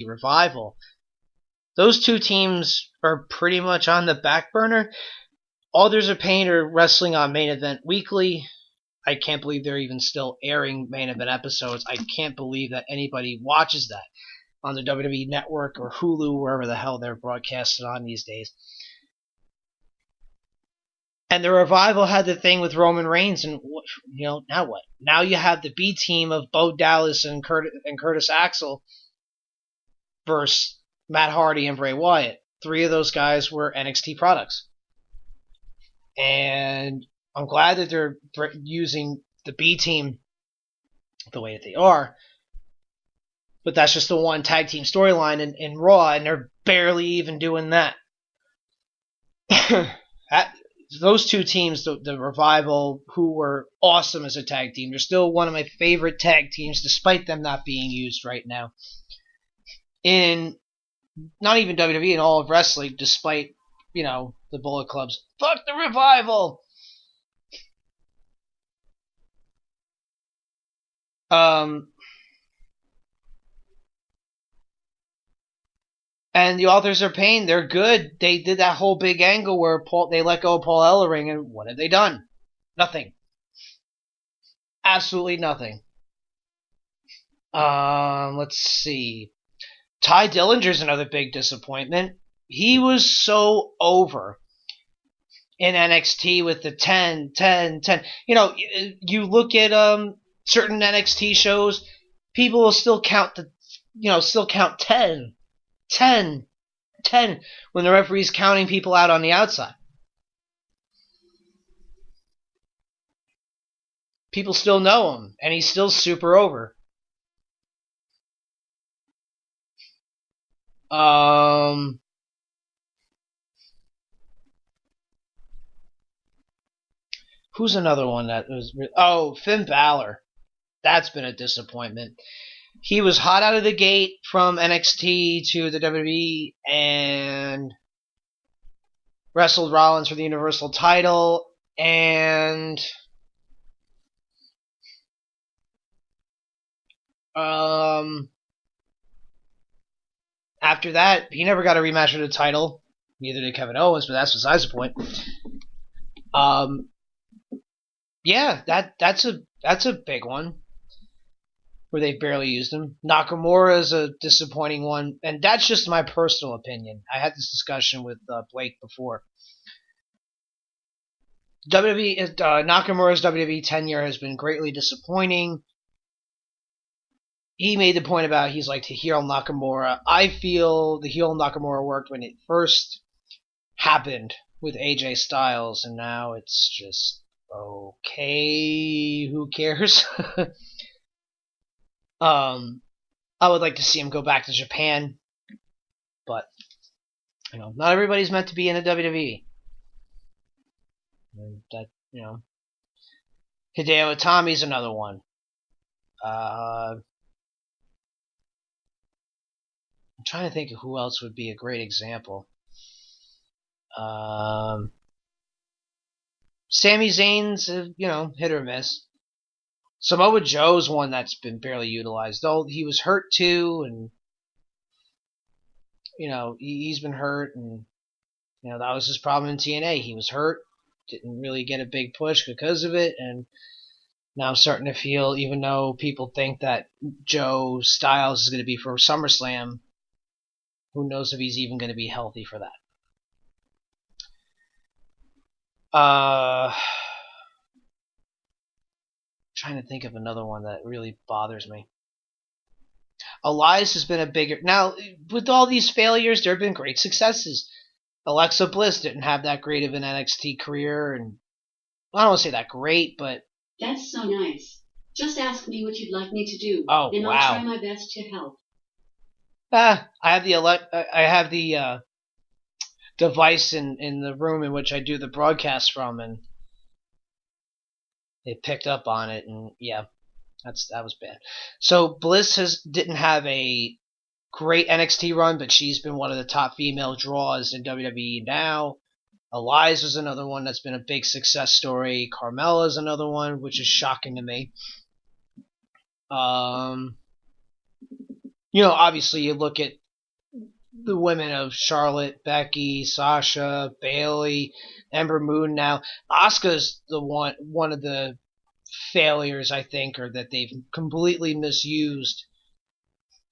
Revival. Those two teams are pretty much on the back burner. Authors of Pain are wrestling on Main Event Weekly. I can't believe they're even still airing Main Event episodes. I can't believe that anybody watches that on the WWE Network or Hulu, wherever the hell they're broadcasted on these days. And the Revival had the thing with Roman Reigns, and now what? Now you have the B team of Bo Dallas and Curtis Axel versus Matt Hardy and Bray Wyatt. 3 of those guys were NXT products. And I'm glad that they're using the B team the way that they are. But that's just the one tag team storyline in Raw, and they're barely even doing that. Those two teams, the Revival, who were awesome as a tag team, they're still one of my favorite tag teams, despite them not being used right now. In not even WWE, in all of wrestling, despite, the Bullet Clubs. Fuck the Revival! And the Authors of Pain, they're good. They did that whole big angle where they let go of Paul Ellering, and what have they done? Nothing. Absolutely nothing. Let's see. Ty Dillinger's another big disappointment. He was so over in NXT with the 10, 10, 10. You look at certain NXT shows, people will still count 10, 10, 10 when the referee's counting people out on the outside. People still know him, and he's still super over. Who's another one that was... Finn Balor. That's been a disappointment. He was hot out of the gate from NXT to the WWE and wrestled Rollins for the Universal title, and after that, he never got a rematch for the title. Neither did Kevin Owens, but that's besides the point. Yeah, that's a big one where they barely used him. Nakamura is a disappointing one, and that's just my personal opinion. I had this discussion with Blake before. Nakamura's WWE tenure has been greatly disappointing. He made the point about he's like to heel Nakamura. I feel the heel Nakamura worked when it first happened with AJ Styles, and now it's just okay. Who cares? I would like to see him go back to Japan, but not everybody's meant to be in the WWE. And that Hideo Itami's another one. I'm trying to think of who else would be a great example. Sami Zayn's, hit or miss. Samoa Joe's one that's been barely utilized, though he was hurt too, and he's been hurt, and that was his problem in TNA. He was hurt, didn't really get a big push because of it, and now I'm starting to feel, even though people think that Joe Styles is going to be for SummerSlam, who knows if he's even going to be healthy for that. Trying to think of another one that really bothers me. Elias has been a bigger... Now, with all these failures, there have been great successes. Alexa Bliss didn't have that great of an NXT career, and I don't want to say that great, but... That's so nice. Just ask me what you'd like me to do, and wow. I'll try my best to help. I have the device in the room in which I do the broadcast from, and it picked up on it, and yeah, that was bad. So Bliss didn't have a great NXT run, but she's been one of the top female draws in WWE now. Elias another one that's been a big success story. Carmella's another one, which is shocking to me. Obviously you look at the women of Charlotte, Becky, Sasha, Bailey, Ember Moon now. Asuka's the one of the failures, I think, or that they've completely misused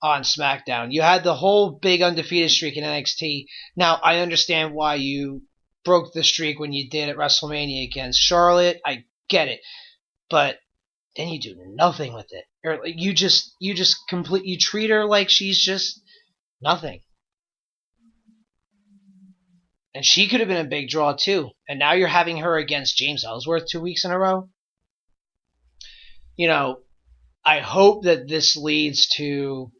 on SmackDown. You had the whole big undefeated streak in NXT. Now, I understand why you broke the streak when you did at WrestleMania against Charlotte. I get it. But then you do nothing with it. Or you treat her like she's just nothing. And she could have been a big draw too. And now you're having her against James Ellsworth 2 weeks in a row. I hope that this leads to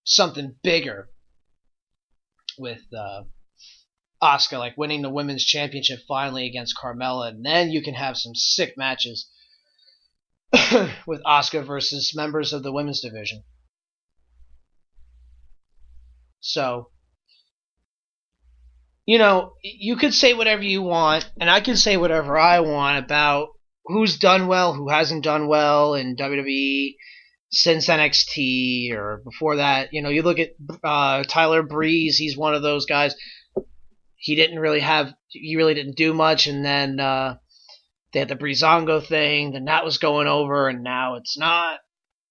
something bigger with Asuka, like winning the women's championship finally against Carmella, and then you can have some sick matches with Asuka versus members of the women's division. So, you could say whatever you want, and I can say whatever I want about who's done well, who hasn't done well in WWE since NXT or before that. You look at Tyler Breeze, he's one of those guys. He really didn't do much, and then they had the Breezango thing, then that was going over, and now it's not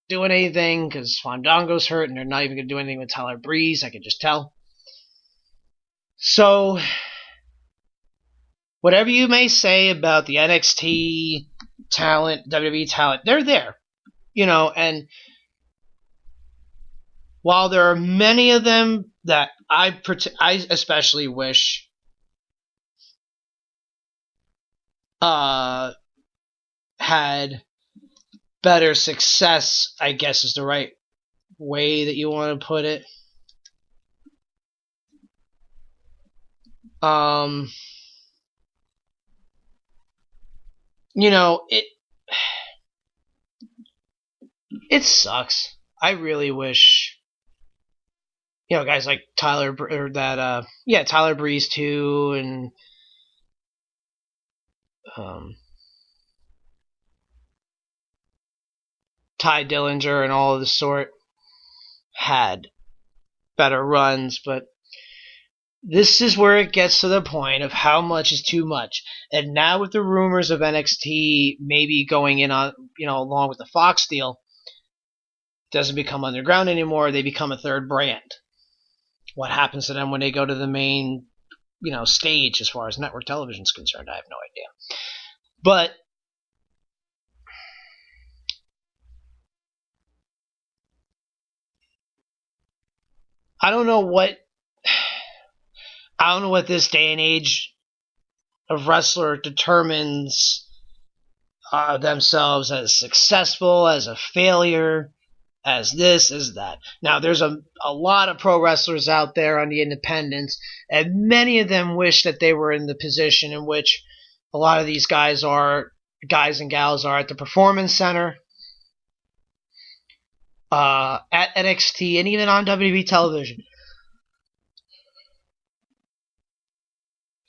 doing anything because Fandango's hurt, and they're not even going to do anything with Tyler Breeze, I can just tell. So, whatever you may say about the NXT talent, WWE talent, they're there. And while there are many of them that I especially wish had better success, I guess is the right way that you want to put it. It sucks. I really wish, guys like Tyler Breeze too, and Ty Dillinger and all of the sort had better runs, but this is where it gets to the point of how much is too much. And now with the rumors of NXT maybe going in on, along with the Fox deal, it doesn't become underground anymore. They become a third brand. What happens to them when they go to the main, stage as far as network television is concerned, I have no idea. But I don't know what this day and age of wrestler determines themselves as successful, as a failure, as this, as that. Now, there's a lot of pro wrestlers out there on the independents, and many of them wish that they were in the position in which a lot of these guys and gals are at the Performance Center, at NXT, and even on WWE television.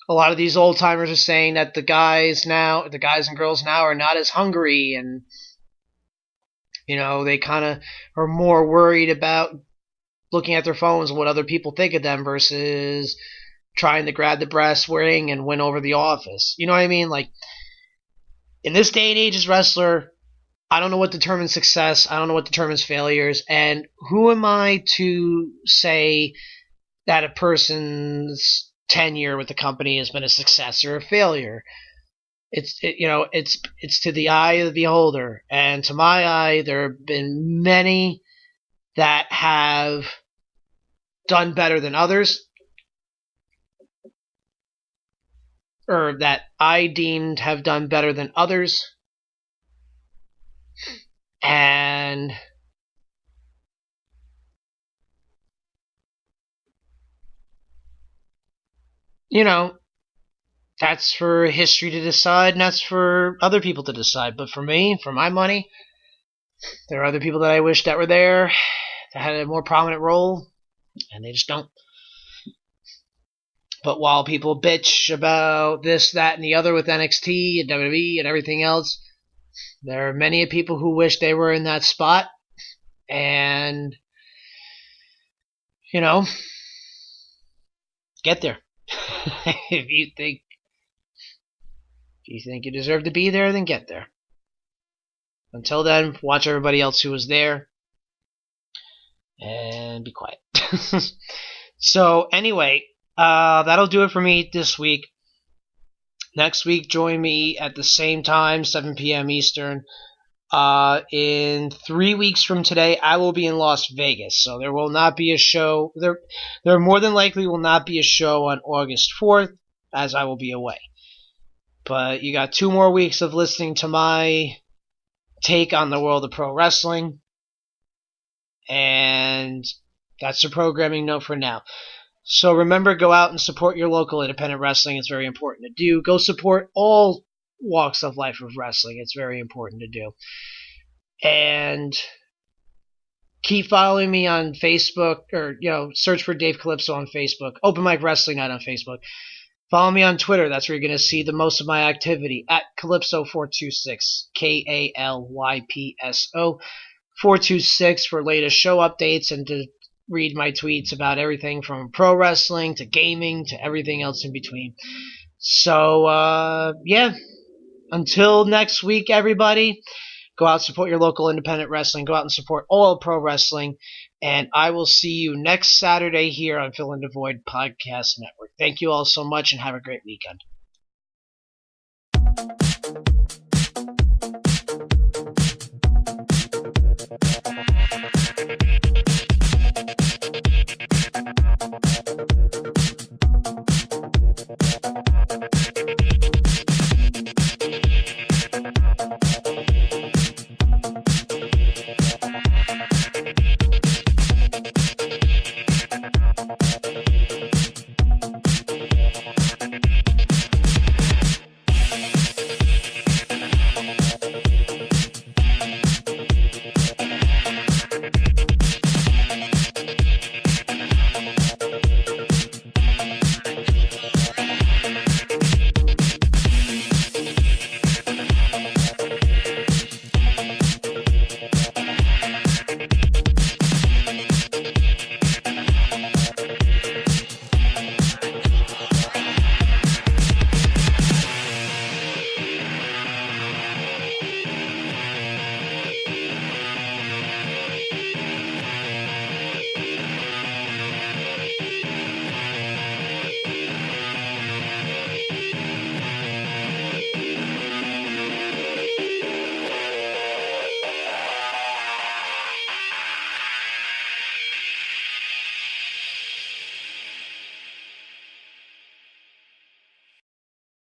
A lot of these old timers are saying that the guys and girls now are not as hungry, and they kind of are more worried about looking at their phones and what other people think of them versus trying to grab the brass ring and win over the office. You know what I mean? Like, in this day and age as wrestler, I don't know what determines success. I don't know what determines failures. And who am I to say that a person's tenure with the company has been a success or a failure? It's to the eye of the beholder. And to my eye, there have been many that have done better than others, or that I deemed have done better than others. And that's for history to decide, and that's for other people to decide. But for me, for my money, there are other people that I wish that were there, that had a more prominent role, and they just don't. But while people bitch about this, that, and the other with NXT and WWE and everything else, there are many people who wish they were in that spot, And, get there. If you think you deserve to be there, then get there. Until then, watch everybody else who was there and be quiet. So anyway, that'll do it for me this week. Next week, join me at the same time, 7 p.m. Eastern. In 3 weeks from today, I will be in Las Vegas, so there will not be a show. There more than likely will not be a show on August 4th, as I will be away. But you got 2 more weeks of listening to my take on the world of pro wrestling, and that's the programming note for now. So remember, go out and support your local independent wrestling. It's very important to do. Go support all walks of life of wrestling. It's very important to do. And keep following me on Facebook, or search for Dave Calypso on Facebook. Open Mic Wrestling Night on Facebook. Follow me on Twitter. That's where you're going to see the most of my activity at Calypso426, Kalypso 426 for latest show updates and to read my tweets about everything from pro wrestling to gaming to everything else in between. So, until next week, everybody, go out and support your local independent wrestling. Go out and support all pro wrestling. And I will see you next Saturday here on Fill in the Void Podcast Network. Thank you all so much and have a great weekend.